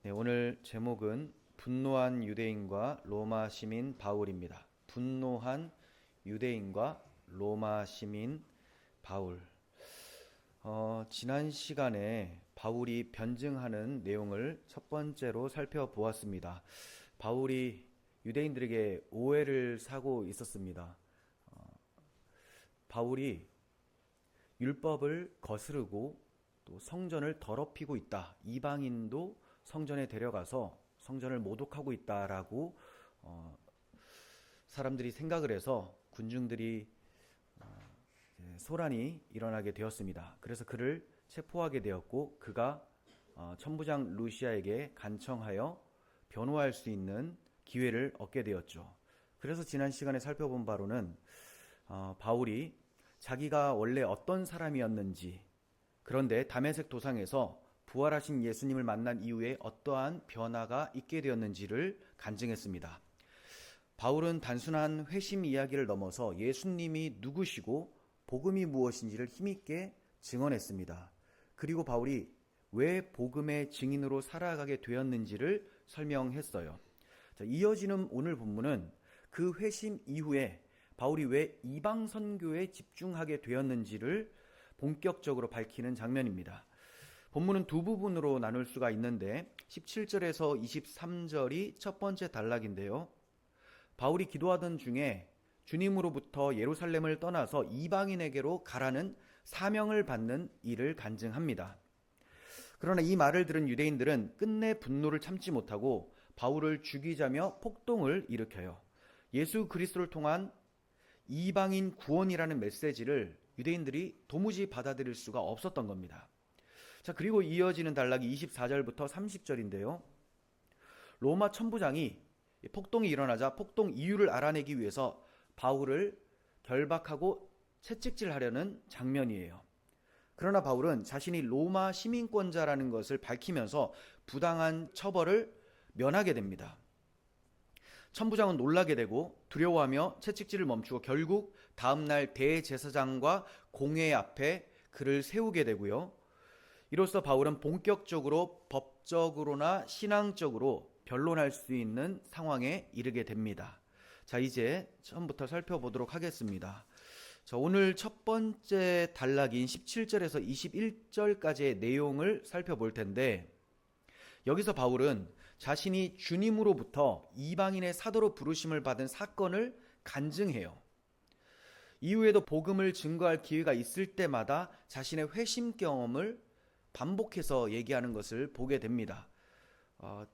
네, 오늘 제목은 분노한 유대인과 로마 시민 바울입니다. 분노한 유대인과 로마 시민 바울. 지난 시간에 바울이 변증하는 내용을 첫 번째로 살펴보았습니다. 바울이 유대인들에게 오해를 사고 있었습니다. 바울이 율법을 거스르고 또 성전을 더럽히고 있다. 이방인도 성전에 데려가서 성전을 모독하고 있다라고 사람들이 생각을 해서 군중들이 소란이 일어나게 되었습니다. 그래서 그를 체포하게 되었고 그가 천부장 루시아에게 간청하여 변호할 수 있는 기회를 얻게 되었죠. 그래서 지난 시간에 살펴본 바로는 바울이 자기가 원래 어떤 사람이었는지, 그런데 다메섹 도상에서 부활하신 예수님을 만난 이후에 어떠한 변화가 있게 되었는지를 간증했습니다. 바울은 단순한 회심 이야기를 넘어서 예수님이 누구시고 복음이 무엇인지를 힘있게 증언했습니다. 그리고 바울이 왜 복음의 증인으로 살아가게 되었는지를 설명했어요. 이어지는 오늘 본문은 그 회심 이후에 바울이 왜 이방 선교에 집중하게 되었는지를 본격적으로 밝히는 장면입니다. 본문은 두 부분으로 나눌 수가 있는데 17절에서 23절이 첫 번째 단락인데요. 바울이 기도하던 중에 주님으로부터 예루살렘을 떠나서 이방인에게로 가라는 사명을 받는 일을 간증합니다. 그러나 이 말을 들은 유대인들은 끝내 분노를 참지 못하고 바울을 죽이자며 폭동을 일으켜요. 예수 그리스도를 통한 이방인 구원이라는 메시지를 유대인들이 도무지 받아들일 수가 없었던 겁니다. 자, 그리고 이어지는 단락이 24절부터 30절인데요. 로마 천부장이 폭동이 일어나자 폭동 이유를 알아내기 위해서 바울을 결박하고 채찍질하려는 장면이에요. 그러나 바울은 자신이 로마 시민권자라는 것을 밝히면서 부당한 처벌을 면하게 됩니다. 천부장은 놀라게 되고 두려워하며 채찍질을 멈추고 결국 다음날 대제사장과 공회 앞에 그를 세우게 되고요. 이로써 바울은 본격적으로 법적으로나 신앙적으로 변론할 수 있는 상황에 이르게 됩니다. 자, 이제 처음부터 살펴보도록 하겠습니다. 자, 오늘 첫 번째 단락인 17절에서 21절까지의 내용을 살펴볼 텐데, 여기서 바울은 자신이 주님으로부터 이방인의 사도로 부르심을 받은 사건을 간증해요. 이후에도 복음을 증거할 기회가 있을 때마다 자신의 회심 경험을 반복해서 얘기하는 것을 보게 됩니다.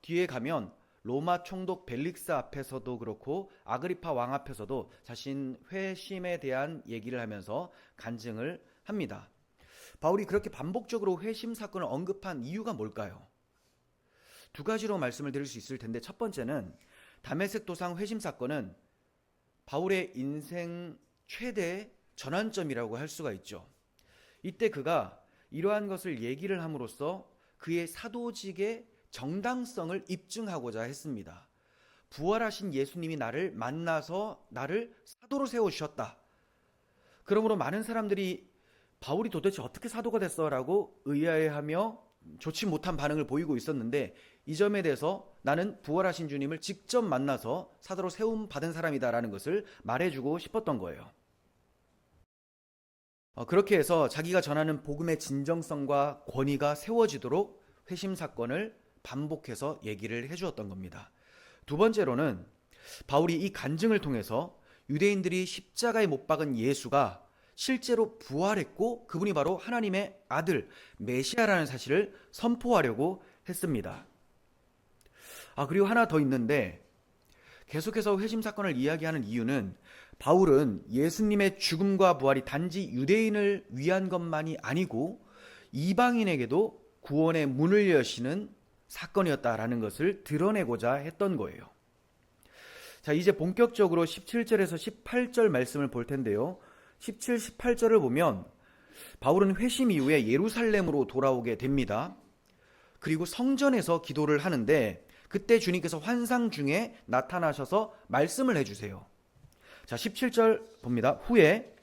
뒤에 가면 로마 총독 벨릭스 앞에서도 그렇고 아그리파 왕 앞에서도 자신 회심에 대한 얘기를 하면서 간증을 합니다. 바울이 그렇게 반복적으로 회심 사건을 언급한 이유가 뭘까요? 두 가지로 말씀을 드릴 수 있을 텐데, 첫 번째는 다메섹 도상 회심 사건은 바울의 인생 최대 전환점이라고 할 수가 있죠. 이때 그가 이러한 것을 얘기를 함으로써 그의 사도직의 정당성을 입증하고자 했습니다. 부활하신 예수님이 나를 만나서 나를 사도로 세워주셨다. 그러므로 많은 사람들이 바울이 도대체 어떻게 사도가 됐어? 라고 의아해하며 좋지 못한 반응을 보이고 있었는데, 이 점에 대해서 나는 부활하신 주님을 직접 만나서 사도로 세움 받은 사람이다라는 것을 말해주고 싶었던 거예요. 그렇게 해서 자기가 전하는 복음의 진정성과 권위가 세워지도록 회심 사건을 반복해서 얘기를 해주었던 겁니다. 두 번째로는 바울이 이 간증을 통해서 유대인들이 십자가에 못 박은 예수가 실제로 부활했고 그분이 바로 하나님의 아들 메시아라는 사실을 선포하려고 했습니다. 그리고 하나 더 있는데, 계속해서 회심 사건을 이야기하는 이유는 바울은 예수님의 죽음과 부활이 단지 유대인을 위한 것만이 아니고 이방인에게도 구원의 문을 여시는 사건이었다라는 것을 드러내고자 했던 거예요. 자, 이제 본격적으로 17절에서 18절 말씀을 볼 텐데요. 17, 18절을 보면 바울은 회심 이후에 예루살렘으로 돌아오게 됩니다. 그리고 성전에서 기도를 하는데 그때 주님께서 환상 중에 나타나셔서 말씀을 해주세요. 자, 17절 봅니다. 후에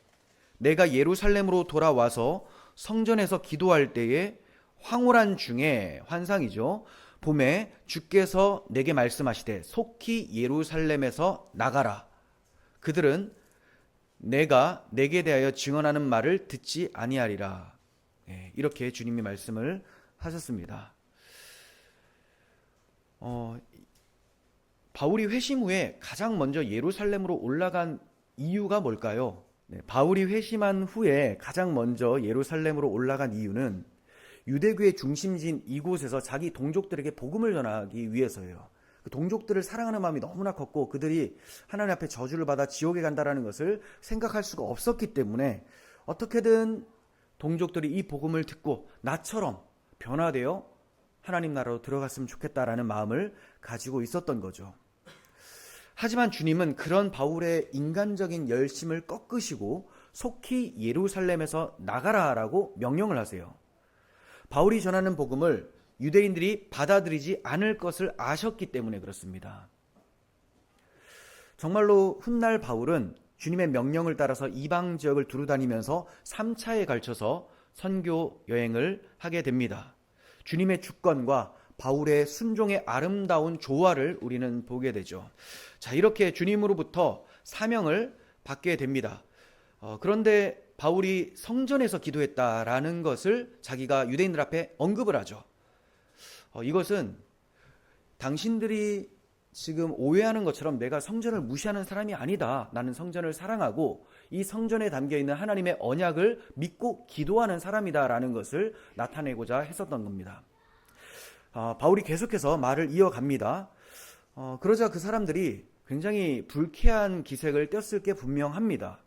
내가 예루살렘으로 돌아와서 성전에서 기도할 때에 황홀한 중에, 환상이죠, 봄에 주께서 내게 말씀하시되 속히 예루살렘에서 나가라. 그들은 내가 내게 대하여 증언하는 말을 듣지 아니하리라. 이렇게 주님이 말씀을 하셨습니다. 바울이 회심 후에 가장 먼저 예루살렘으로 올라간 이유가 뭘까요? 바울이 회심한 후에 가장 먼저 예루살렘으로 올라간 이유는 유대교의 중심지인 이곳에서 자기 동족들에게 복음을 전하기 위해서예요. 그 동족들을 사랑하는 마음이 너무나 컸고 그들이 하나님 앞에 저주를 받아 지옥에 간다는 것을 생각할 수가 없었기 때문에 어떻게든 동족들이 이 복음을 듣고 나처럼 변화되어 하나님 나라로 들어갔으면 좋겠다라는 마음을 가지고 있었던 거죠. 하지만 주님은 그런 바울의 인간적인 열심을 꺾으시고 속히 예루살렘에서 나가라라고 명령을 하세요. 바울이 전하는 복음을 유대인들이 받아들이지 않을 것을 아셨기 때문에 그렇습니다. 정말로 훗날 바울은 주님의 명령을 따라서 이방 지역을 두루다니면서 3차에 걸쳐서 선교 여행을 하게 됩니다. 주님의 주권과 바울의 순종의 아름다운 조화를 우리는 보게 되죠. 자, 이렇게 주님으로부터 사명을 받게 됩니다. 그런데 바울이 성전에서 기도했다라는 것을 자기가 유대인들 앞에 언급을 하죠. 이것은 당신들이 지금 오해하는 것처럼 내가 성전을 무시하는 사람이 아니다. 나는 성전을 사랑하고 이 성전에 담겨있는 하나님의 언약을 믿고 기도하는 사람이다라는 것을 나타내고자 했었던 겁니다. 바울이 계속해서 말을 이어갑니다. 그러자 그 사람들이 굉장히 불쾌한 기색을 띄었을 게 분명합니다.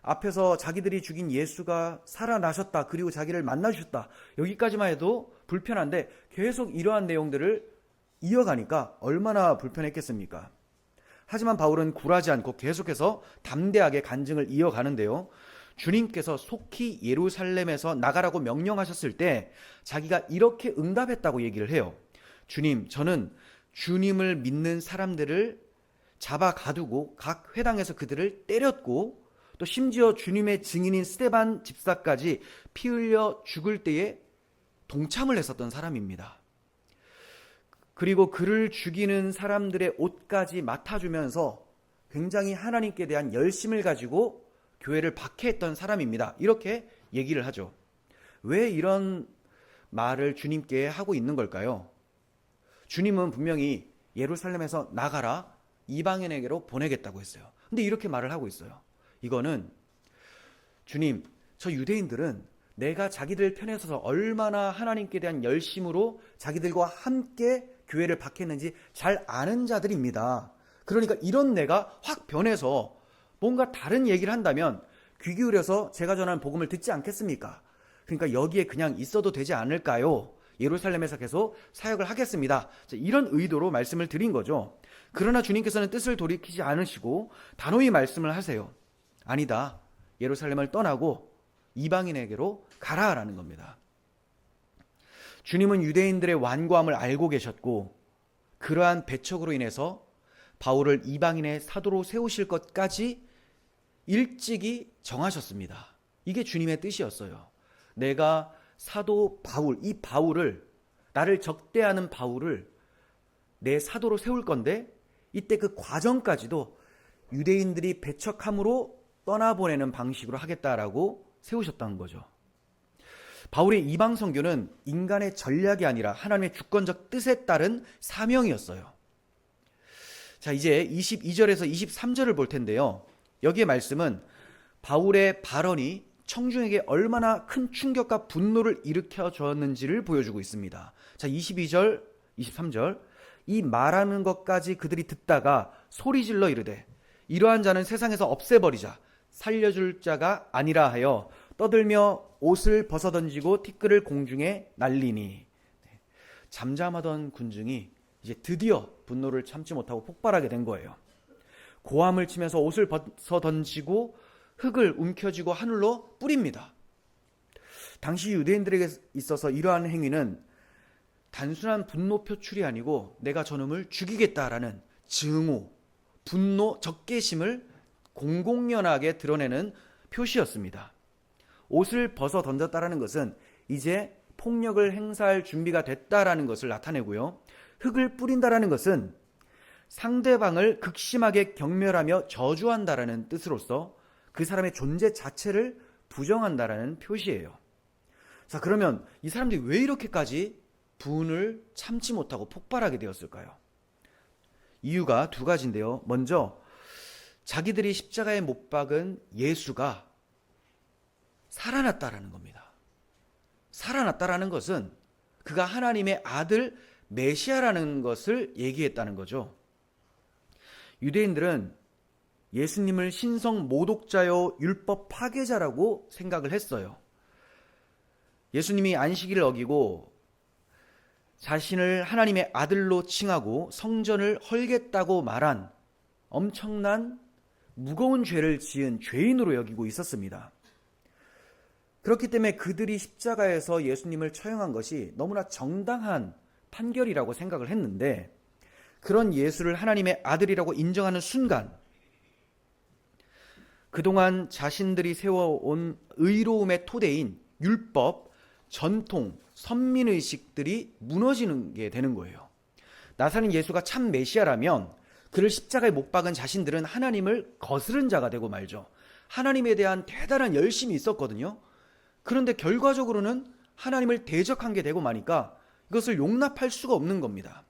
앞에서 자기들이 죽인 예수가 살아나셨다. 그리고 자기를 만나주셨다. 여기까지만 해도 불편한데 계속 이러한 내용들을 이어가니까 얼마나 불편했겠습니까? 하지만 바울은 굴하지 않고 계속해서 담대하게 간증을 이어가는데요. 주님께서 속히 예루살렘에서 나가라고 명령하셨을 때 자기가 이렇게 응답했다고 얘기를 해요. 주님, 저는 주님을 믿는 사람들을 잡아 가두고 각 회당에서 그들을 때렸고 또 심지어 주님의 증인인 스데반 집사까지 피 흘려 죽을 때에 동참을 했었던 사람입니다. 그리고 그를 죽이는 사람들의 옷까지 맡아주면서 굉장히 하나님께 대한 열심을 가지고 교회를 박해했던 사람입니다. 이렇게 얘기를 하죠. 왜 이런 말을 주님께 하고 있는 걸까요? 주님은 분명히 예루살렘에서 나가라, 이방인에게로 보내겠다고 했어요. 근데 이렇게 말을 하고 있어요. 이거는 주님, 저 유대인들은 내가 자기들 편에 서서 얼마나 하나님께 대한 열심으로 자기들과 함께 교회를 박했는지 잘 아는 자들입니다. 그러니까 이런 내가 확 변해서 뭔가 다른 얘기를 한다면 귀 기울여서 제가 전하는 복음을 듣지 않겠습니까? 그러니까 여기에 그냥 있어도 되지 않을까요? 예루살렘에서 계속 사역을 하겠습니다. 이런 의도로 말씀을 드린 거죠. 그러나 주님께서는 뜻을 돌이키지 않으시고 단호히 말씀을 하세요. 아니다. 예루살렘을 떠나고 이방인에게로 가라라는 겁니다. 주님은 유대인들의 완고함을 알고 계셨고 그러한 배척으로 인해서 바울을 이방인의 사도로 세우실 것까지 일찍이 정하셨습니다. 이게 주님의 뜻이었어요. 내가 사도 바울, 이 바울을, 나를 적대하는 바울을 내 사도로 세울 건데 이때 그 과정까지도 유대인들이 배척함으로 떠나보내는 방식으로 하겠다라고 세우셨다는 거죠. 바울의 이방 선교는 인간의 전략이 아니라 하나님의 주권적 뜻에 따른 사명이었어요. 자, 이제 22절에서 23절을 볼 텐데요. 여기의 말씀은 바울의 발언이 청중에게 얼마나 큰 충격과 분노를 일으켜 줬는지를 보여주고 있습니다. 자, 22절, 23절. 이 말하는 것까지 그들이 듣다가 소리질러 이르되 이러한 자는 세상에서 없애버리자. 살려줄 자가 아니라 하여 떠들며 옷을 벗어던지고 티끌을 공중에 날리니. 잠잠하던 군중이 이제 드디어 분노를 참지 못하고 폭발하게 된 거예요. 고함을 치면서 옷을 벗어던지고 흙을 움켜쥐고 하늘로 뿌립니다. 당시 유대인들에게 있어서 이러한 행위는 단순한 분노 표출이 아니고 내가 저놈을 죽이겠다라는 증오, 분노, 적개심을 공공연하게 드러내는 표시였습니다. 옷을 벗어 던졌다라는 것은 이제 폭력을 행사할 준비가 됐다라는 것을 나타내고요. 흙을 뿌린다라는 것은 상대방을 극심하게 경멸하며 저주한다라는 뜻으로서 그 사람의 존재 자체를 부정한다라는 표시예요. 자, 그러면 이 사람들이 왜 이렇게까지 분을 참지 못하고 폭발하게 되었을까요? 이유가 두 가지인데요. 먼저 자기들이 십자가에 못 박은 예수가 살아났다라는 겁니다. 살아났다라는 것은 그가 하나님의 아들 메시아라는 것을 얘기했다는 거죠. 유대인들은 예수님을 신성 모독자요 율법 파괴자라고 생각을 했어요. 예수님이 안식일을 어기고 자신을 하나님의 아들로 칭하고 성전을 헐겠다고 말한 엄청난 무거운 죄를 지은 죄인으로 여기고 있었습니다. 그렇기 때문에 그들이 십자가에서 예수님을 처형한 것이 너무나 정당한 판결이라고 생각을 했는데, 그런 예수를 하나님의 아들이라고 인정하는 순간 그동안 자신들이 세워온 의로움의 토대인 율법, 전통, 선민의식들이 무너지는 게 되는 거예요. 나사렛 예수가 참 메시아라면 그를 십자가에 못 박은 자신들은 하나님을 거스른 자가 되고 말죠. 하나님에 대한 대단한 열심이 있었거든요. 그런데 결과적으로는 하나님을 대적한 게 되고 마니까 이것을 용납할 수가 없는 겁니다.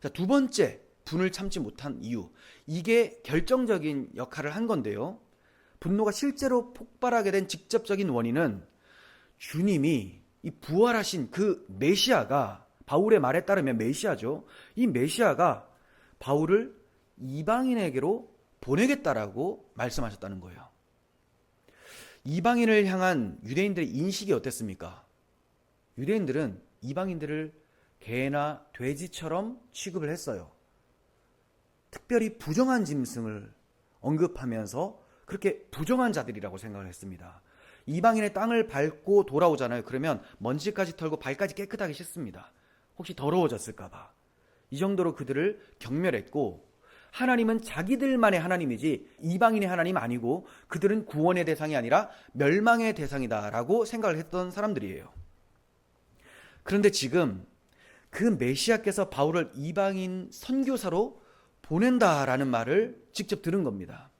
자, 두 번째, 분을 참지 못한 이유. 이게 결정적인 역할을 한 건데요. 분노가 실제로 폭발하게 된 직접적인 원인은 주님이 이 부활하신 그 메시아가, 바울의 말에 따르면 메시아죠. 이 메시아가 바울을 이방인에게로 보내겠다라고 말씀하셨다는 거예요. 이방인을 향한 유대인들의 인식이 어땠습니까? 유대인들은 이방인들을 개나 돼지처럼 취급을 했어요. 특별히 부정한 짐승을 언급하면서 그렇게 부정한 자들이라고 생각을 했습니다. 이방인의 땅을 밟고 돌아오잖아요. 그러면 먼지까지 털고 발까지 깨끗하게 씻습니다. 혹시 더러워졌을까 봐. 이 정도로 그들을 경멸했고, 하나님은 자기들만의 하나님이지 이방인의 하나님 아니고 그들은 구원의 대상이 아니라 멸망의 대상이다라고 생각을 했던 사람들이에요. 그런데 지금 그 메시아께서 바울을 이방인 선교사로 보낸다라는 말을 직접 들은 겁니다.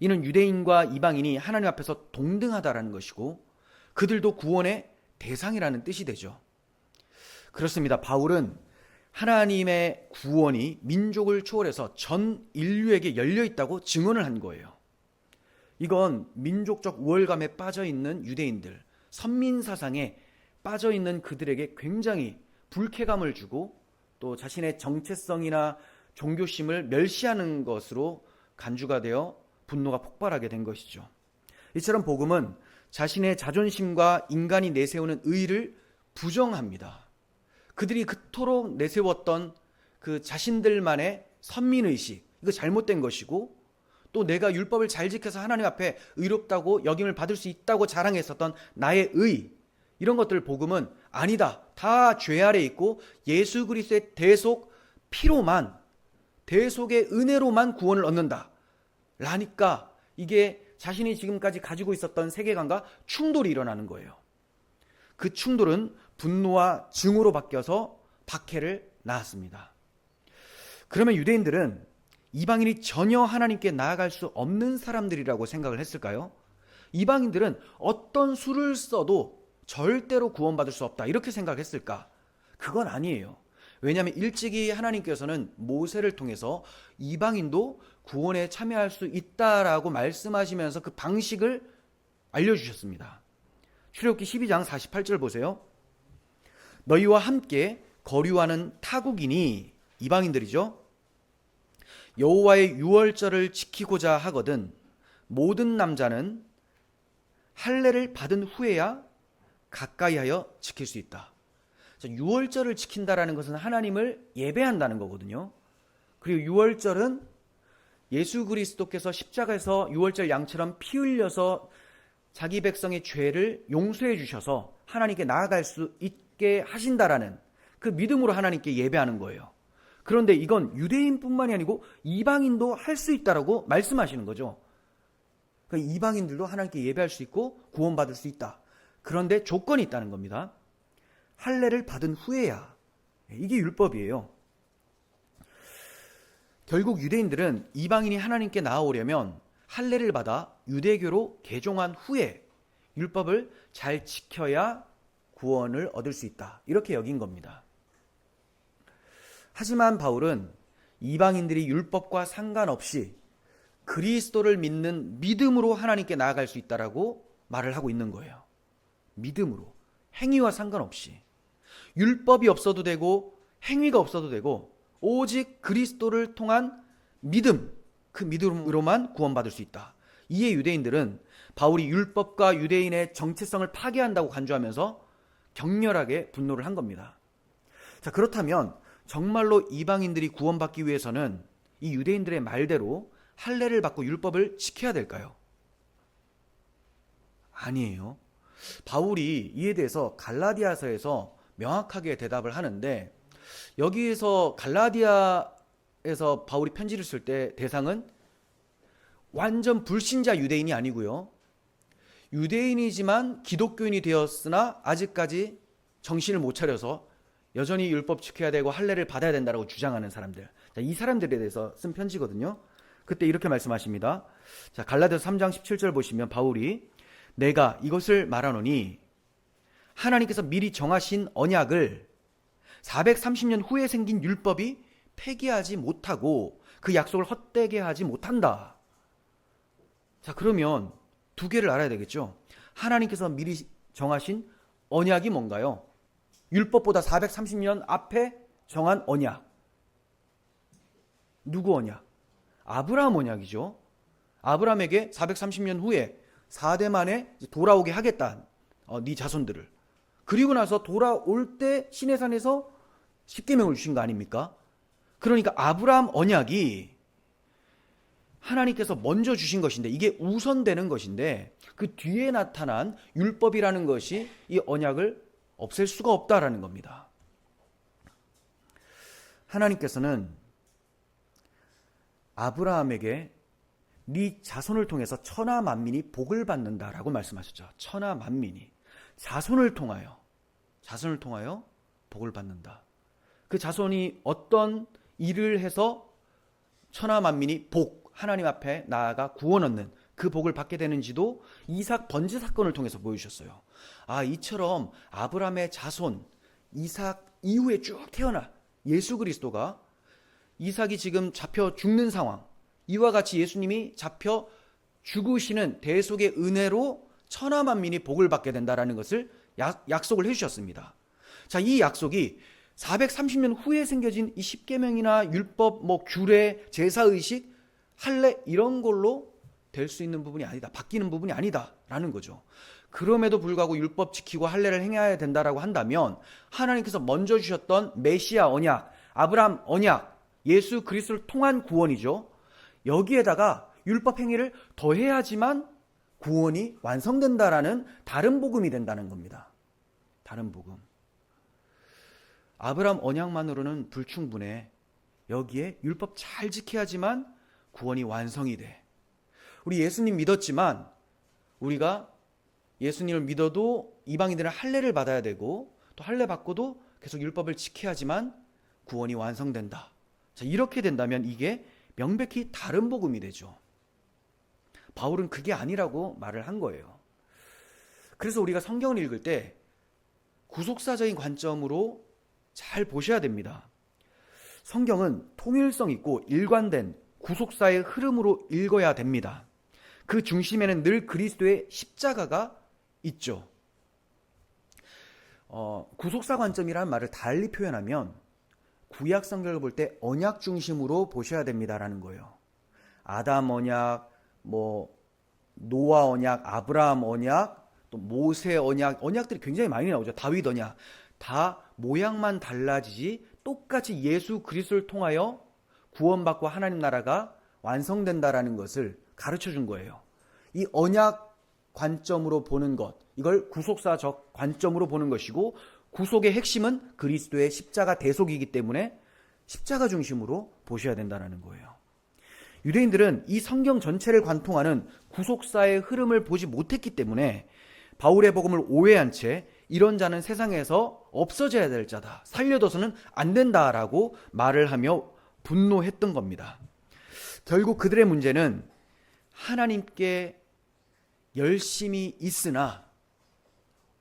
이는 유대인과 이방인이 하나님 앞에서 동등하다라는 것이고 그들도 구원의 대상이라는 뜻이 되죠. 그렇습니다. 바울은 하나님의 구원이 민족을 초월해서 전 인류에게 열려 있다고 증언을 한 거예요. 이건 민족적 우월감에 빠져 있는 유대인들, 선민 사상에 빠져 있는 그들에게 굉장히 불쾌감을 주고 또 자신의 정체성이나 종교심을 멸시하는 것으로 간주가 되어 분노가 폭발하게 된 것이죠. 이처럼 복음은 자신의 자존심과 인간이 내세우는 의의를 부정합니다. 그들이 그토록 내세웠던 그 자신들만의 선민의식, 이거 잘못된 것이고, 또 내가 율법을 잘 지켜서 하나님 앞에 의롭다고 여김을 받을 수 있다고 자랑했었던 나의 의, 이런 것들 복음은 아니다. 다 죄 아래 있고 예수 그리스도의 대속 피로만, 대속의 은혜로만 구원을 얻는다 라니까 이게 자신이 지금까지 가지고 있었던 세계관과 충돌이 일어나는 거예요. 그 충돌은 분노와 증오로 바뀌어서 박해를 낳았습니다. 그러면 유대인들은 이방인이 전혀 하나님께 나아갈 수 없는 사람들이라고 생각을 했을까요? 이방인들은 어떤 수를 써도 절대로 구원받을 수 없다 이렇게 생각했을까? 그건 아니에요. 왜냐하면 일찍이 하나님께서는 모세를 통해서 이방인도 구원에 참여할 수 있다라고 말씀하시면서 그 방식을 알려주셨습니다. 출애굽기 12장 48절 보세요. 너희와 함께 거류하는 타국인이, 이방인들이죠, 여호와의 유월절을 지키고자 하거든 모든 남자는 할례를 받은 후에야 가까이하여 지킬 수 있다. 유월절을 지킨다라는 것은 하나님을 예배한다는 거거든요. 그리고 유월절은 예수 그리스도께서 십자가에서 유월절 양처럼 피 흘려서 자기 백성의 죄를 용서해 주셔서 하나님께 나아갈 수 있게 하신다라는 그 믿음으로 하나님께 예배하는 거예요. 그런데 이건 유대인뿐만이 아니고 이방인도 할 수 있다라고 말씀하시는 거죠. 그러니까 이방인들도 하나님께 예배할 수 있고 구원받을 수 있다. 그런데 조건이 있다는 겁니다. 할례를 받은 후에야 이게 율법이에요. 결국 유대인들은 이방인이 하나님께 나아오려면 할례를 받아 유대교로 개종한 후에 율법을 잘 지켜야 구원을 얻을 수 있다. 이렇게 여긴 겁니다. 하지만 바울은 이방인들이 율법과 상관없이 그리스도를 믿는 믿음으로 하나님께 나아갈 수 있다라고 말을 하고 있는 거예요. 믿음으로. 행위와 상관없이. 율법이 없어도 되고 행위가 없어도 되고 오직 그리스도를 통한 믿음, 그 믿음으로만 구원받을 수 있다. 이에 유대인들은 바울이 율법과 유대인의 정체성을 파괴한다고 간주하면서 격렬하게 분노를 한 겁니다. 자, 그렇다면 정말로 이방인들이 구원받기 위해서는 이 유대인들의 말대로 할례를 받고 율법을 지켜야 될까요? 아니에요. 바울이 이에 대해서 갈라디아서에서 명확하게 대답을 하는데, 여기에서 갈라디아에서 바울이 편지를 쓸 때 대상은 완전 불신자 유대인이 아니고요, 유대인이지만 기독교인이 되었으나 아직까지 정신을 못 차려서 여전히 율법 지켜야 되고 할례를 받아야 된다고 주장하는 사람들, 이 사람들에 대해서 쓴 편지거든요. 그때 이렇게 말씀하십니다. 자, 갈라디아서 3장 17절 보시면 바울이 내가 이것을 말하노니 하나님께서 미리 정하신 언약을 430년 후에 생긴 율법이 폐기하지 못하고 그 약속을 헛되게 하지 못한다. 자, 그러면 두 개를 알아야 되겠죠. 하나님께서 미리 정하신 언약이 뭔가요? 율법보다 430년 앞에 정한 언약. 누구 언약? 아브라함 언약이죠. 아브라함에게 430년 후에 4대 만에 돌아오게 하겠다. 네 자손들을. 그리고 나서 돌아올 때 시내산에서 십계명을 주신 거 아닙니까? 그러니까 아브라함 언약이 하나님께서 먼저 주신 것인데, 이게 우선되는 것인데, 그 뒤에 나타난 율법이라는 것이 이 언약을 없앨 수가 없다라는 겁니다. 하나님께서는 아브라함에게 네 자손을 통해서 천하 만민이 복을 받는다라고 말씀하셨죠. 천하 만민이 자손을 통하여 복을 받는다. 그 자손이 어떤 일을 해서 천하 만민이 하나님 앞에 나아가 구원 얻는 그 복을 받게 되는지도 이삭 번제 사건을 통해서 보여주셨어요. 이처럼 아브라함의 자손 이삭 이후에 쭉 태어나 예수 그리스도가, 이삭이 지금 잡혀 죽는 상황, 이와 같이 예수님이 잡혀 죽으시는 대속의 은혜로 천하 만민이 복을 받게 된다라는 것을 약속을 해주셨습니다. 자, 이 약속이 430년 후에 생겨진 이 십계명이나 율법, 규례, 제사의식, 할례 이런 걸로 될 수 있는 부분이 아니다. 바뀌는 부분이 아니다라는 거죠. 그럼에도 불구하고 율법 지키고 할례를 행해야 된다라고 한다면 하나님께서 먼저 주셨던 메시아 언약, 아브라함 언약, 예수 그리스도를 통한 구원이죠. 여기에다가 율법 행위를 더해야지만 구원이 완성된다라는 다른 복음이 된다는 겁니다. 다른 복음. 아브라함 언약만으로는 불충분해. 여기에 율법 잘 지켜야지만 구원이 완성이 돼. 우리 예수님 믿었지만 우리가 예수님을 믿어도 이방인들은 할례를 받아야 되고, 또 할례 받고도 계속 율법을 지켜야지만 구원이 완성된다. 자, 이렇게 된다면 이게 명백히 다른 복음이 되죠. 바울은 그게 아니라고 말을 한 거예요. 그래서 우리가 성경을 읽을 때 구속사적인 관점으로 잘 보셔야 됩니다. 성경은 통일성 있고 일관된 구속사의 흐름으로 읽어야 됩니다. 그 중심에는 늘 그리스도의 십자가가 있죠. 구속사 관점이라는 말을 달리 표현하면 구약 성경을 볼 때 언약 중심으로 보셔야 됩니다라는 거예요. 아담 언약, 노아 언약, 아브라함 언약, 또 모세 언약들이 굉장히 많이 나오죠. 다윗 언약. 다 모양만 달라지지 똑같이 예수 그리스도를 통하여 구원받고 하나님 나라가 완성된다라는 것을 가르쳐 준 거예요. 이 언약 관점으로 보는 것, 이걸 구속사적 관점으로 보는 것이고, 구속의 핵심은 그리스도의 십자가 대속이기 때문에 십자가 중심으로 보셔야 된다는 거예요. 유대인들은 이 성경 전체를 관통하는 구속사의 흐름을 보지 못했기 때문에 바울의 복음을 오해한 채 이런 자는 세상에서 없어져야 될 자다. 살려둬서는 안 된다라고 말을 하며 분노했던 겁니다. 결국 그들의 문제는 하나님께 열심이 있으나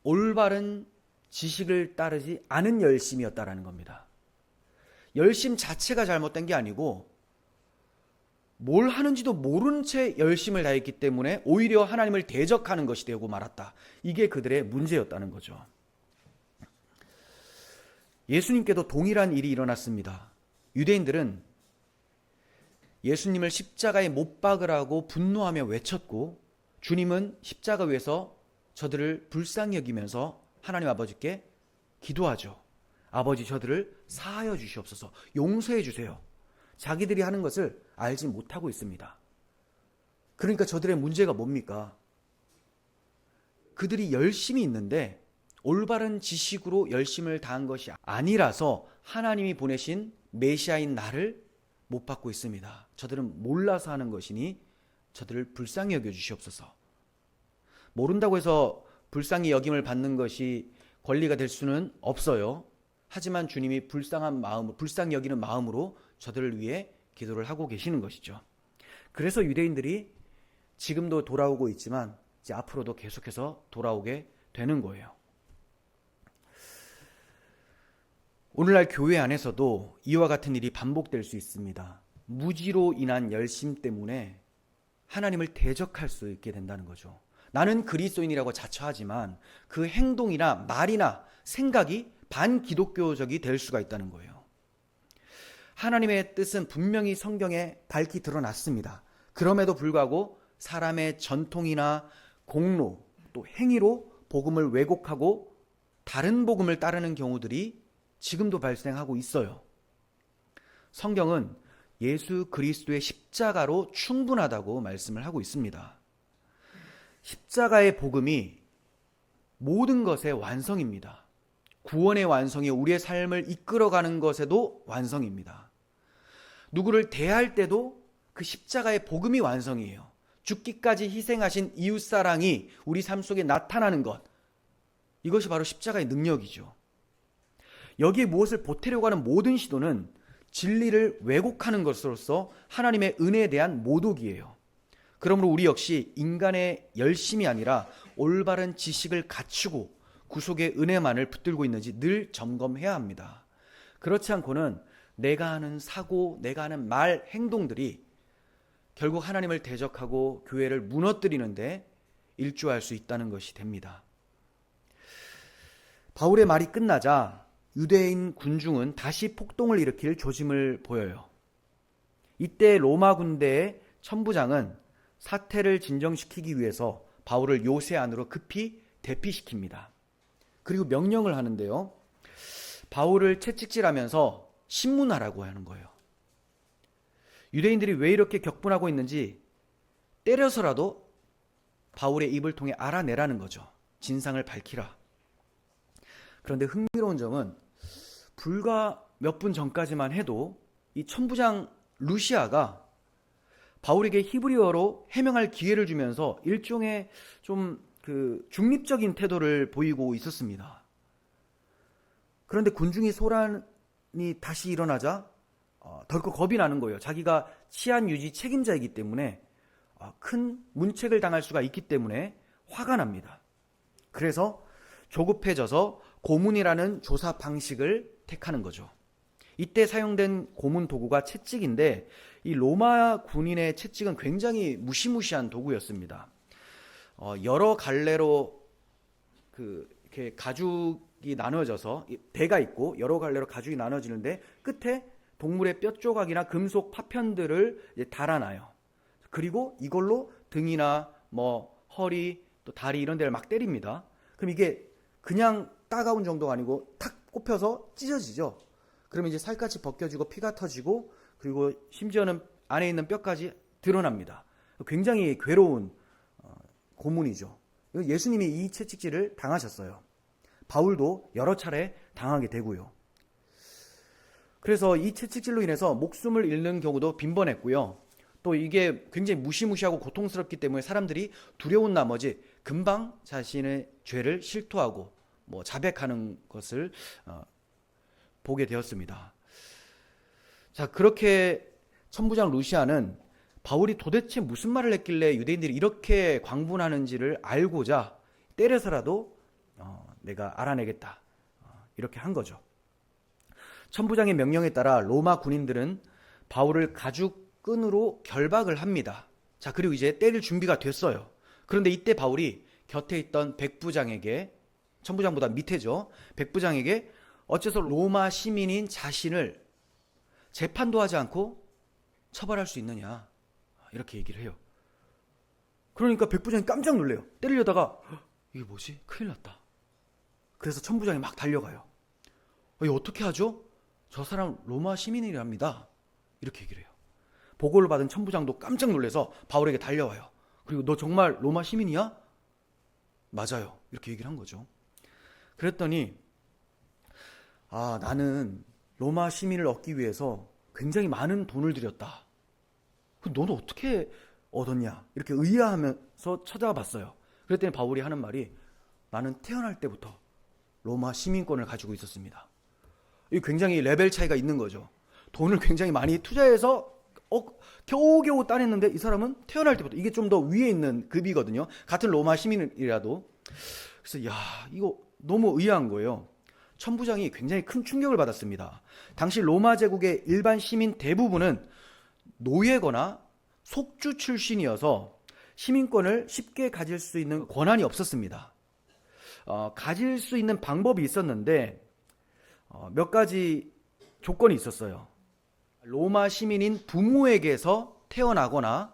올바른 지식을 따르지 않은 열심이었다라는 겁니다. 열심 자체가 잘못된 게 아니고 뭘 하는지도 모른 채 열심을 다했기 때문에 오히려 하나님을 대적하는 것이 되고 말았다. 이게 그들의 문제였다는 거죠. 예수님께도 동일한 일이 일어났습니다. 유대인들은 예수님을 십자가에 못 박으라고 분노하며 외쳤고 주님은 십자가 위에서 저들을 불쌍히 여기면서 하나님 아버지께 기도하죠. 아버지, 저들을 사하여 주시옵소서. 용서해 주세요. 자기들이 하는 것을 알지 못하고 있습니다. 그러니까 저들의 문제가 뭡니까? 그들이 열심히 있는데 올바른 지식으로 열심을 다한 것이 아니라서 하나님이 보내신 메시아인 나를 못 받고 있습니다. 저들은 몰라서 하는 것이니 저들을 불쌍히 여겨 주시옵소서. 모른다고 해서 불쌍히 여김을 받는 것이 권리가 될 수는 없어요. 하지만 주님이 불쌍히 여기는 마음으로 저들을 위해 기도를 하고 계시는 것이죠. 그래서 유대인들이 지금도 돌아오고 있지만 이제 앞으로도 계속해서 돌아오게 되는 거예요. 오늘날 교회 안에서도 이와 같은 일이 반복될 수 있습니다. 무지로 인한 열심 때문에 하나님을 대적할 수 있게 된다는 거죠. 나는 그리스도인이라고 자처하지만 그 행동이나 말이나 생각이 반기독교적이 될 수가 있다는 거예요. 하나님의 뜻은 분명히 성경에 밝히 드러났습니다. 그럼에도 불구하고 사람의 전통이나 공로 또 행위로 복음을 왜곡하고 다른 복음을 따르는 경우들이 지금도 발생하고 있어요. 성경은 예수 그리스도의 십자가로 충분하다고 말씀을 하고 있습니다. 십자가의 복음이 모든 것의 완성입니다. 구원의 완성이 우리의 삶을 이끌어가는 것에도 완성입니다. 누구를 대할 때도 그 십자가의 복음이 완성이에요. 죽기까지 희생하신 이웃사랑이 우리 삶 속에 나타나는 것, 이것이 바로 십자가의 능력이죠. 여기에 무엇을 보태려고 하는 모든 시도는 진리를 왜곡하는 것으로서 하나님의 은혜에 대한 모독이에요. 그러므로 우리 역시 인간의 열심이 아니라 올바른 지식을 갖추고 구속의 은혜만을 붙들고 있는지 늘 점검해야 합니다. 그렇지 않고는 내가 하는 사고, 내가 하는 말, 행동들이 결국 하나님을 대적하고 교회를 무너뜨리는데 일조할 수 있다는 것이 됩니다. 바울의 말이 끝나자 유대인 군중은 다시 폭동을 일으킬 조짐을 보여요. 이때 로마 군대의 천부장은 사태를 진정시키기 위해서 바울을 요새 안으로 급히 대피시킵니다. 그리고 명령을 하는데요. 바울을 채찍질하면서 신문하라고 하는 거예요. 유대인들이 왜 이렇게 격분하고 있는지 때려서라도 바울의 입을 통해 알아내라는 거죠. 진상을 밝히라. 그런데 흥미로운 점은 불과 몇 분 전까지만 해도 이 천부장 루시아가 바울에게 히브리어로 해명할 기회를 주면서 일종의 좀 중립적인 태도를 보이고 있었습니다. 그런데 군중이 소란이 다시 일어나자 덜컥 겁이 나는 거예요. 자기가 치안 유지 책임자이기 때문에 큰 문책을 당할 수가 있기 때문에 화가 납니다. 그래서 조급해져서 고문이라는 조사 방식을 택하는 거죠. 이때 사용된 고문 도구가 채찍인데 이 로마 군인의 채찍은 굉장히 무시무시한 도구였습니다. 여러 갈래로 이렇게 가죽이 나눠져서 대가 있고 여러 갈래로 가죽이 나눠지는데 끝에 동물의 뼈 조각이나 금속 파편들을 달아놔요. 그리고 이걸로 등이나 허리 또 다리 이런 데를 막 때립니다. 그럼 이게 그냥 따가운 정도가 아니고 탁 꼽혀서 찢어지죠. 그러면 이제 살갗이 벗겨지고 피가 터지고 그리고 심지어는 안에 있는 뼈까지 드러납니다. 굉장히 괴로운 고문이죠. 예수님이 이 채찍질을 당하셨어요. 바울도 여러 차례 당하게 되고요. 그래서 이 채찍질로 인해서 목숨을 잃는 경우도 빈번했고요. 또 이게 굉장히 무시무시하고 고통스럽기 때문에 사람들이 두려운 나머지 금방 자신의 죄를 실토하고 자백하는 것을 보게 되었습니다. 자, 그렇게 천부장 루시아는 바울이 도대체 무슨 말을 했길래 유대인들이 이렇게 광분하는지를 알고자 때려서라도 내가 알아내겠다, 이렇게 한 거죠. 천부장의 명령에 따라 로마 군인들은 바울을 가죽끈으로 결박을 합니다. 자, 그리고 이제 때릴 준비가 됐어요. 그런데 이때 바울이 곁에 있던 백부장에게, 천부장보다 밑에죠, 백부장에게 어째서 로마 시민인 자신을 재판도 하지 않고 처벌할 수 있느냐, 이렇게 얘기를 해요. 그러니까 백부장이 깜짝 놀래요. 때리려다가 이게 뭐지? 큰일 났다. 그래서 천부장이 막 달려가요. 이거 어떻게 하죠? 저 사람 로마 시민이랍니다, 이렇게 얘기를 해요. 보고를 받은 천부장도 깜짝 놀라서 바울에게 달려와요. 그리고 너 정말 로마 시민이야? 맞아요, 이렇게 얘기를 한 거죠. 그랬더니 나는 로마 시민을 얻기 위해서 굉장히 많은 돈을 들였다. 너는 어떻게 얻었냐? 이렇게 의아하면서 찾아봤어요. 그랬더니 바울이 하는 말이, 나는 태어날 때부터 로마 시민권을 가지고 있었습니다. 이 굉장히 레벨 차이가 있는 거죠. 돈을 굉장히 많이 투자해서 겨우겨우 따냈는데 이 사람은 태어날 때부터, 이게 좀 더 위에 있는 급이거든요. 같은 로마 시민이라도. 그래서 이거 너무 의아한 거예요. 천부장이 굉장히 큰 충격을 받았습니다. 당시 로마 제국의 일반 시민 대부분은 노예거나 속주 출신이어서 시민권을 쉽게 가질 수 있는 권한이 없었습니다. 가질 수 있는 방법이 있었는데 몇 가지 조건이 있었어요. 로마 시민인 부모에게서 태어나거나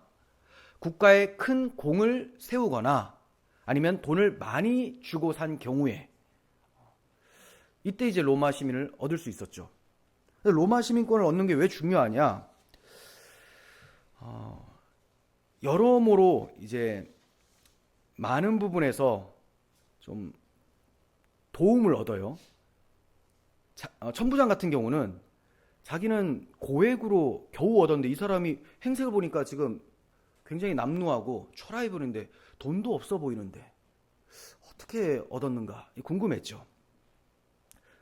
국가에 큰 공을 세우거나 아니면 돈을 많이 주고 산 경우에, 이때 이제 로마 시민을 얻을 수 있었죠. 로마 시민권을 얻는 게 왜 중요하냐? 여러모로 이제 많은 부분에서 좀 도움을 얻어요. 천부장 같은 경우는 자기는 고액으로 겨우 얻었는데 이 사람이 행색을 보니까 지금 굉장히 남루하고 초라해 보이는데 돈도 없어 보이는데 어떻게 얻었는가 궁금했죠.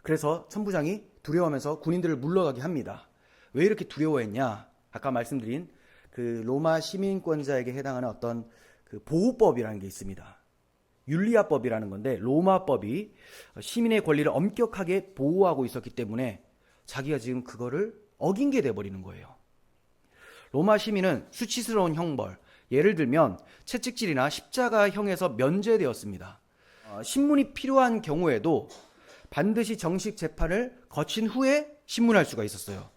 그래서 천부장이 두려워하면서 군인들을 물러가게 합니다. 왜 이렇게 두려워했냐? 아까 말씀드린 그 로마 시민권자에게 해당하는 어떤 그 보호법이라는 게 있습니다. 율리아법이라는 건데, 로마법이 시민의 권리를 엄격하게 보호하고 있었기 때문에 자기가 지금 그거를 어긴 게 돼버리는 거예요. 로마 시민은 수치스러운 형벌, 예를 들면 채찍질이나 십자가형에서 면제되었습니다. 신문이 필요한 경우에도 반드시 정식 재판을 거친 후에 신문할 수가 있었어요.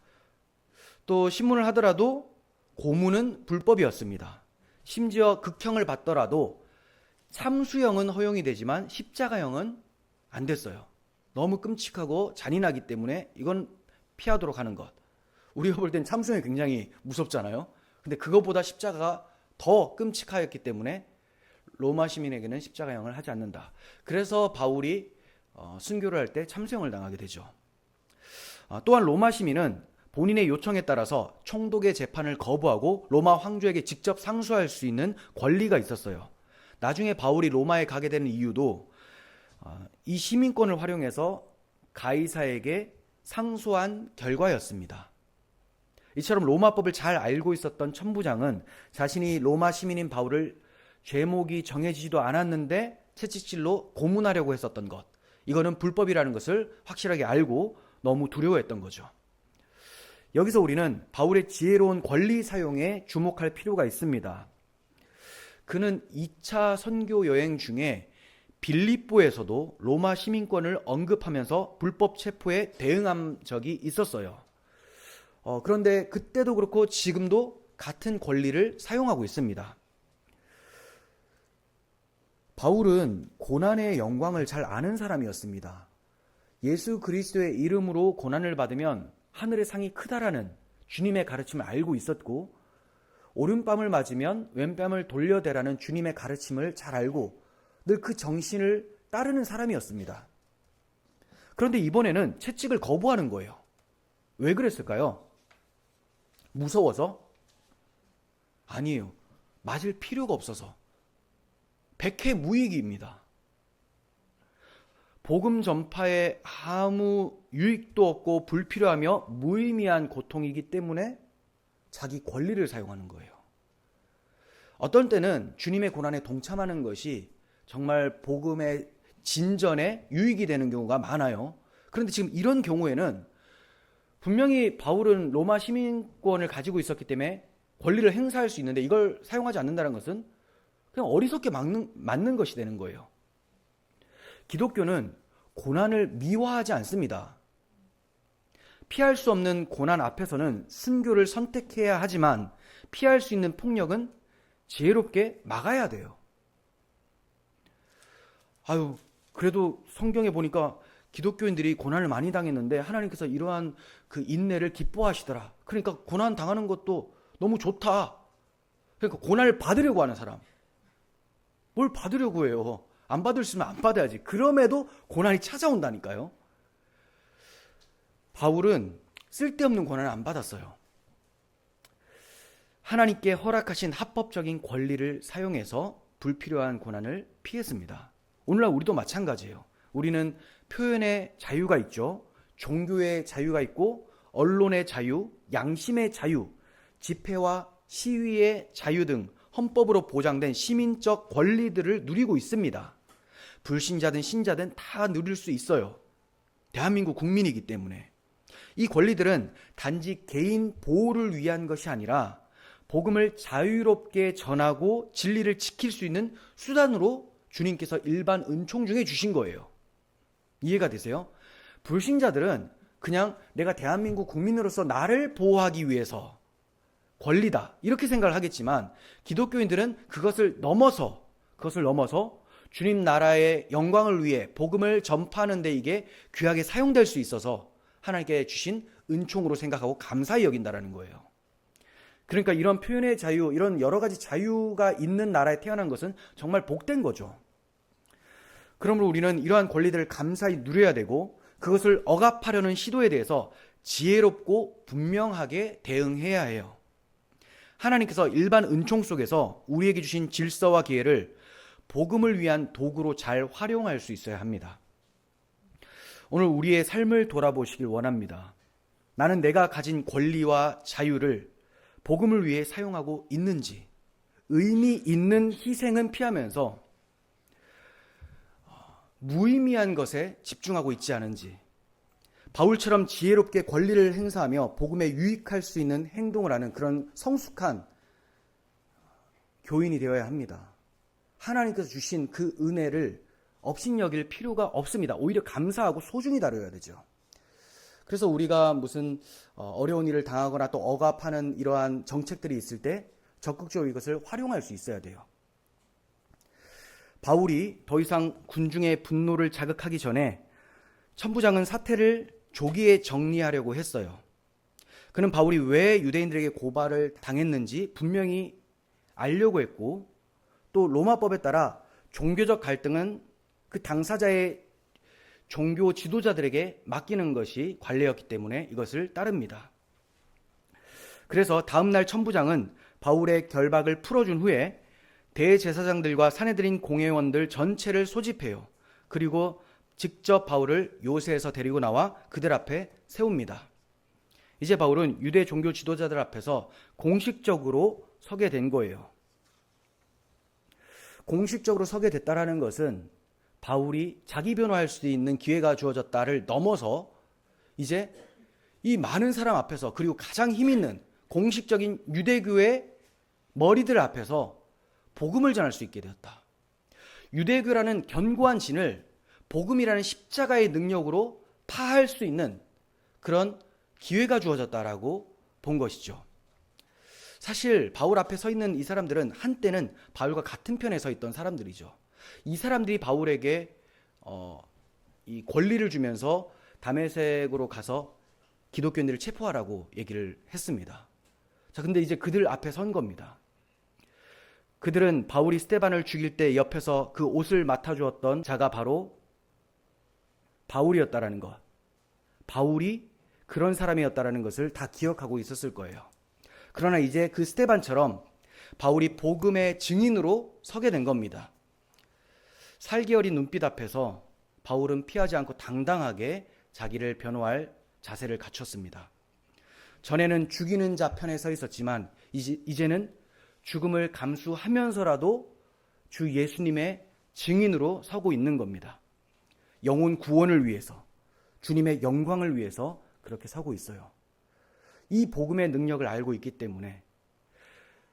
또 신문을 하더라도 고문은 불법이었습니다. 심지어 극형을 받더라도 참수형은 허용이 되지만 십자가형은 안 됐어요. 너무 끔찍하고 잔인하기 때문에 이건 피하도록 하는 것. 우리가 볼 땐 참수형이 굉장히 무섭잖아요. 근데 그것보다 십자가가 더 끔찍하였기 때문에 로마 시민에게는 십자가형을 하지 않는다. 그래서 바울이 순교를 할 때 참수형을 당하게 되죠. 또한 로마 시민은 본인의 요청에 따라서 총독의 재판을 거부하고 로마 황제에게 직접 상수할 수 있는 권리가 있었어요. 나중에 바울이 로마에 가게 되는 이유도 이 시민권을 활용해서 가이사에게 상소한 결과였습니다. 이처럼 로마법을 잘 알고 있었던 천부장은 자신이 로마 시민인 바울을 죄목이 정해지지도 않았는데 채찍질로 고문하려고 했었던 것, 이거는 불법이라는 것을 확실하게 알고 너무 두려워했던 거죠. 여기서 우리는 바울의 지혜로운 권리 사용에 주목할 필요가 있습니다. 그는 2차 선교 여행 중에 빌립보에서도 로마 시민권을 언급하면서 불법 체포에 대응한 적이 있었어요. 그런데 그때도 그렇고 지금도 같은 권리를 사용하고 있습니다. 바울은 고난의 영광을 잘 아는 사람이었습니다. 예수 그리스도의 이름으로 고난을 받으면 하늘의 상이 크다라는 주님의 가르침을 알고 있었고, 오른뺨을 맞으면 왼뺨을 돌려대라는 주님의 가르침을 잘 알고 늘 그 정신을 따르는 사람이었습니다. 그런데 이번에는 채찍을 거부하는 거예요. 왜 그랬을까요? 무서워서? 아니에요. 맞을 필요가 없어서. 백해무익입니다. 복음 전파에 아무 유익도 없고 불필요하며 무의미한 고통이기 때문에 자기 권리를 사용하는 거예요. 어떤 때는 주님의 고난에 동참하는 것이 정말 복음의 진전에 유익이 되는 경우가 많아요. 그런데 지금 이런 경우에는 분명히 바울은 로마 시민권을 가지고 있었기 때문에 권리를 행사할 수 있는데 이걸 사용하지 않는다는 것은 그냥 어리석게 맞는 것이 되는 거예요. 기독교는 고난을 미화하지 않습니다. 피할 수 없는 고난 앞에서는 순교를 선택해야 하지만 피할 수 있는 폭력은 지혜롭게 막아야 돼요. 그래도 성경에 보니까 기독교인들이 고난을 많이 당했는데 하나님께서 이러한 그 인내를 기뻐하시더라. 그러니까 고난 당하는 것도 너무 좋다. 그러니까 고난을 받으려고 하는 사람. 뭘 받으려고 해요? 안 받을 수 있으면 안 받아야지. 그럼에도 고난이 찾아온다니까요. 바울은 쓸데없는 고난을 안 받았어요. 하나님께 허락하신 합법적인 권리를 사용해서 불필요한 고난을 피했습니다. 오늘날 우리도 마찬가지예요. 우리는 표현의 자유가 있죠. 종교의 자유가 있고 언론의 자유, 양심의 자유, 집회와 시위의 자유 등 헌법으로 보장된 시민적 권리들을 누리고 있습니다. 불신자든 신자든 다 누릴 수 있어요. 대한민국 국민이기 때문에. 이 권리들은 단지 개인 보호를 위한 것이 아니라 복음을 자유롭게 전하고 진리를 지킬 수 있는 수단으로 주님께서 일반 은총 중에 주신 거예요. 이해가 되세요? 불신자들은 그냥 내가 대한민국 국민으로서 나를 보호하기 위해서 권리다 이렇게 생각을 하겠지만 기독교인들은 그것을 넘어서 주님 나라의 영광을 위해 복음을 전파하는 데 이게 귀하게 사용될 수 있어서 하나님께 주신 은총으로 생각하고 감사히 여긴다라는 거예요. 그러니까 이런 표현의 자유, 이런 여러 가지 자유가 있는 나라에 태어난 것은 정말 복된 거죠. 그러므로 우리는 이러한 권리들을 감사히 누려야 되고 그것을 억압하려는 시도에 대해서 지혜롭고 분명하게 대응해야 해요. 하나님께서 일반 은총 속에서 우리에게 주신 질서와 기회를 복음을 위한 도구로 잘 활용할 수 있어야 합니다. 오늘 우리의 삶을 돌아보시길 원합니다. 나는 내가 가진 권리와 자유를 복음을 위해 사용하고 있는지, 의미 있는 희생은 피하면서 무의미한 것에 집중하고 있지 않은지, 바울처럼 지혜롭게 권리를 행사하며 복음에 유익할 수 있는 행동을 하는 그런 성숙한 교인이 되어야 합니다. 하나님께서 주신 그 은혜를 업신여길 필요가 없습니다. 오히려 감사하고 소중히 다뤄야 되죠. 그래서 우리가 무슨 어려운 일을 당하거나 또 억압하는 이러한 정책들이 있을 때 적극적으로 이것을 활용할 수 있어야 돼요. 바울이 더 이상 군중의 분노를 자극하기 전에 천부장은 사태를 조기에 정리하려고 했어요. 그는 바울이 왜 유대인들에게 고발을 당했는지 분명히 알려고 했고 또 로마법에 따라 종교적 갈등은 그 당사자의 종교 지도자들에게 맡기는 것이 관례였기 때문에 이것을 따릅니다. 그래서 다음날 천부장은 바울의 결박을 풀어준 후에 대제사장들과 사내들인 공회원들 전체를 소집해요. 그리고 직접 바울을 요새에서 데리고 나와 그들 앞에 세웁니다. 이제 바울은 유대 종교 지도자들 앞에서 공식적으로 서게 된 거예요. 공식적으로 서게 됐다라는 것은 바울이 자기 변호할 수 있는 기회가 주어졌다를 넘어서 이제 이 많은 사람 앞에서 그리고 가장 힘 있는 공식적인 유대교의 머리들 앞에서 복음을 전할 수 있게 되었다. 유대교라는 견고한 진을 복음이라는 십자가의 능력으로 파할 수 있는 그런 기회가 주어졌다라고 본 것이죠. 사실 바울 앞에 서 있는 이 사람들은 한때는 바울과 같은 편에 서 있던 사람들이죠. 이 사람들이 바울에게 이 권리를 주면서 다메섹으로 가서 기독교인들을 체포하라고 얘기를 했습니다. 자, 근데 이제 그들 앞에 선 겁니다. 그들은 바울이 스데반을 죽일 때 옆에서 그 옷을 맡아주었던 자가 바로 바울이었다라는 것, 바울이 그런 사람이었다라는 것을 다 기억하고 있었을 거예요. 그러나 이제 그 스데반처럼 바울이 복음의 증인으로 서게 된 겁니다. 살기 어린 눈빛 앞에서 바울은 피하지 않고 당당하게 자기를 변호할 자세를 갖췄습니다. 전에는 죽이는 자 편에 서 있었지만 이제는 죽음을 감수하면서라도 주 예수님의 증인으로 서고 있는 겁니다. 영혼 구원을 위해서, 주님의 영광을 위해서 그렇게 서고 있어요. 이 복음의 능력을 알고 있기 때문에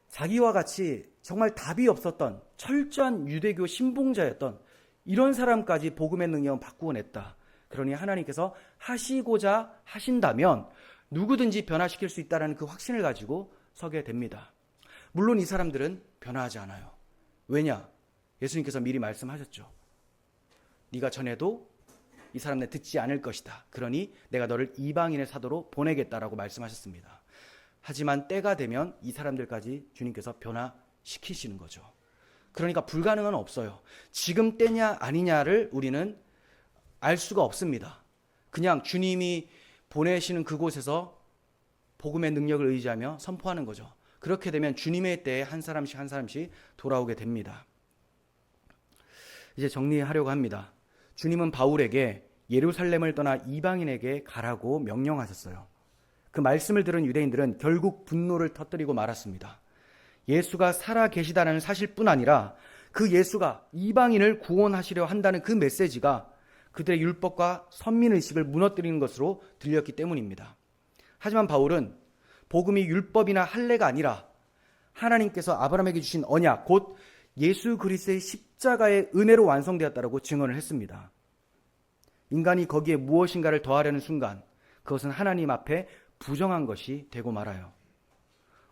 자기와 같이 정말 답이 없었던 철저한 유대교 신봉자였던 이런 사람까지 복음의 능력은 바꾸어냈다. 그러니 하나님께서 하시고자 하신다면 누구든지 변화시킬 수 있다는 그 확신을 가지고 서게 됩니다. 물론 이 사람들은 변화하지 않아요. 왜냐? 예수님께서 미리 말씀하셨죠. 네가 전해도 이 사람들 듣지 않을 것이다. 그러니 내가 너를 이방인의 사도로 보내겠다라고 말씀하셨습니다. 하지만 때가 되면 이 사람들까지 주님께서 변화시키시는 거죠. 그러니까 불가능은 없어요. 지금 때냐 아니냐를 우리는 알 수가 없습니다. 그냥 주님이 보내시는 그곳에서 복음의 능력을 의지하며 선포하는 거죠. 그렇게 되면 주님의 때에 한 사람씩 한 사람씩 돌아오게 됩니다. 이제 정리하려고 합니다. 주님은 바울에게 예루살렘을 떠나 이방인에게 가라고 명령하셨어요. 그 말씀을 들은 유대인들은 결국 분노를 터뜨리고 말았습니다. 예수가 살아 계시다는 사실뿐 아니라 그 예수가 이방인을 구원하시려 한다는 그 메시지가 그들의 율법과 선민의식을 무너뜨리는 것으로 들렸기 때문입니다. 하지만 바울은 복음이 율법이나 할례가 아니라 하나님께서 아브라함에게 주신 언약, 곧 예수 그리스도의 십자가의 은혜로 완성되었다라고 증언을 했습니다. 인간이 거기에 무엇인가를 더하려는 순간 그것은 하나님 앞에 부정한 것이 되고 말아요.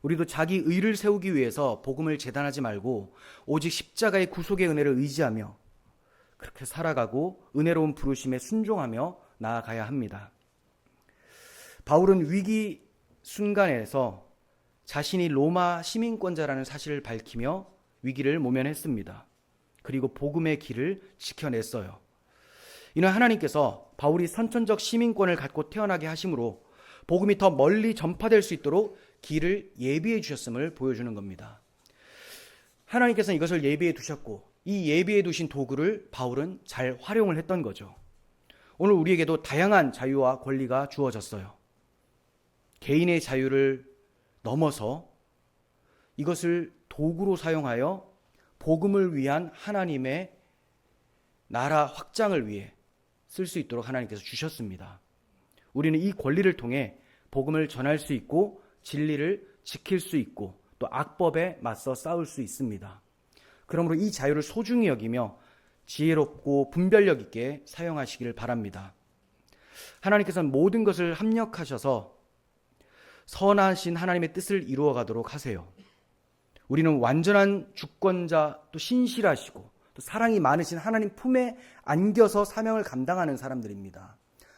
우리도 자기 의를 세우기 위해서 복음을 재단하지 말고 오직 십자가의 구속의 은혜를 의지하며 그렇게 살아가고 은혜로운 부르심에 순종하며 나아가야 합니다. 바울은 위기 순간에서 자신이 로마 시민권자라는 사실을 밝히며 위기를 모면했습니다. 그리고 복음의 길을 지켜냈어요. 이는 하나님께서 바울이 선천적 시민권을 갖고 태어나게 하심으로 복음이 더 멀리 전파될 수 있도록 길을 예비해 주셨음을 보여주는 겁니다. 하나님께서는 이것을 예비해 두셨고 이 예비해 두신 도구를 바울은 잘 활용을 했던 거죠. 오늘 우리에게도 다양한 자유와 권리가 주어졌어요. 개인의 자유를 넘어서 이것을 도구로 사용하여 복음을 위한 하나님의 나라 확장을 위해 쓸 수 있도록 하나님께서 주셨습니다. 우리는 이 권리를 통해 복음을 전할 수 있고 진리를 지킬 수 있고 또 악법에 맞서 싸울 수 있습니다. 그러므로 이 자유를 소중히 여기며 지혜롭고 분별력 있게 사용하시기를 바랍니다. 하나님께서는 모든 것을 합력하셔서 선하신 하나님의 뜻을 이루어가도록 하세요. 우리는 완전한 주권자 또 신실하시고 또 사랑이 많으신 하나님 품에 안겨서 사명을 감당하는 사람들입니다.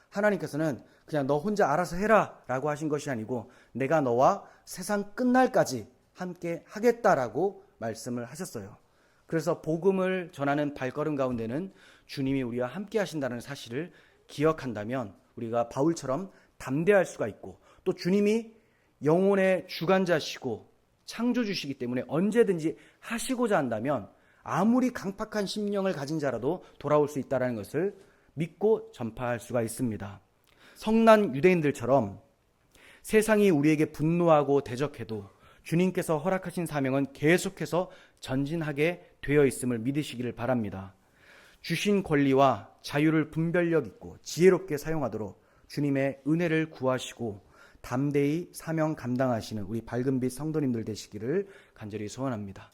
하나님께서는 그냥 너 혼자 알아서 해라 라고 하신 것이 아니고 내가 너와 세상 끝날까지 함께 하겠다라고 말씀을 하셨어요. 그래서 복음을 전하는 발걸음 가운데는 주님이 우리와 함께 하신다는 사실을 기억한다면 우리가 바울처럼 담대할 수가 있고 또 주님이 영혼의 주관자시고 창조주시기 때문에 언제든지 하시고자 한다면 아무리 강팍한 심령을 가진 자라도 돌아올 수 있다는 것을 믿고 전파할 수가 있습니다. 성난 유대인들처럼 세상이 우리에게 분노하고 대적해도 주님께서 허락하신 사명은 계속해서 전진하게 되어 있음을 믿으시기를 바랍니다. 주신 권리와 자유를 분별력 있고 지혜롭게 사용하도록 주님의 은혜를 구하시고 담대히 사명 감당하시는 우리 밝은빛 성도님들 되시기를 간절히 소원합니다.